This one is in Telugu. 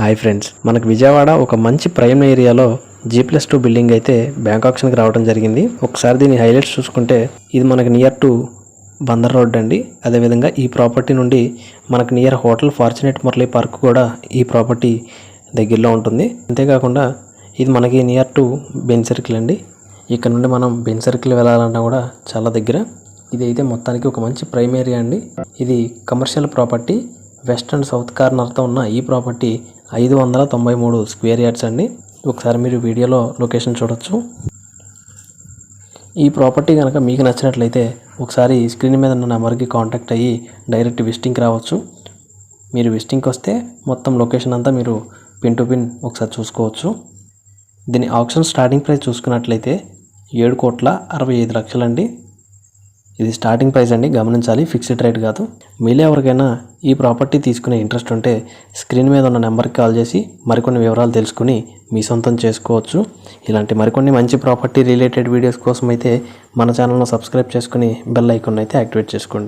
హాయ్ ఫ్రెండ్స్, మనకు విజయవాడ ఒక మంచి ప్రైమ్ ఏరియాలో G+2 బిల్డింగ్ అయితే బ్యాంక్ ఆక్షన్కి రావడం జరిగింది. ఒకసారి దీని హైలైట్స్ చూసుకుంటే ఇది మనకు నియర్ టు బందర్ రోడ్ అండి. అదేవిధంగా ఈ ప్రాపర్టీ నుండి మనకు near hotel fortunate Murali park కూడా ఈ ప్రాపర్టీ దగ్గరలో ఉంటుంది. అంతేకాకుండా ఇది మనకి నియర్ టు బెంజ్ సర్కిల్ అండి. ఇక్కడ నుండి మనం బెంజ్ సర్కిల్ వెళ్ళాలన్నా కూడా చాలా దగ్గర. ఇది అయితే మొత్తానికి ఒక మంచి ప్రైమ్ ఏరియా అండి. ఇది commercial property. West and south కార్నర్తో ఉన్న ఈ ప్రాపర్టీ 593 స్క్వేర్ యార్డ్స్ అండి. ఒకసారి మీరు వీడియోలో లొకేషన్ చూడొచ్చు. ఈ ప్రాపర్టీ కనుక మీకు నచ్చినట్లయితే ఒకసారి స్క్రీన్ మీద ఉన్న నెంబర్కి కాంటాక్ట్ అయ్యి డైరెక్ట్ విజిటింగ్కి రావచ్చు. మీరు విజిటింగ్కి వస్తే మొత్తం లొకేషన్ అంతా మీరు పిన్ టు పిన్ ఒకసారి చూసుకోవచ్చు. దీని ఆప్షన్ స్టార్టింగ్ ప్రైస్ చూసుకున్నట్లయితే 7,65,00,000 అండి. ఇది స్టార్టింగ్ ప్రైస్ అండి, గమనించాలి, ఫిక్స్డ్ రేట్ కాదు. మీలో ఎవరికైనా ఈ ప్రాపర్టీ తీసుకునే ఇంట్రెస్ట్ ఉంటే స్క్రీన్ మీద ఉన్న నెంబర్కి కాల్ చేసి మరికొన్ని వివరాలు తెలుసుకుని మీ సొంతం చేసుకోవచ్చు. ఇలాంటి మరికొన్ని మంచి ప్రాపర్టీ రిలేటెడ్ వీడియోస్ కోసం అయితే మన ఛానల్ను సబ్స్క్రైబ్ చేసుకుని బెల్ ఐకాన్ అయితే యాక్టివేట్ చేసుకోండి.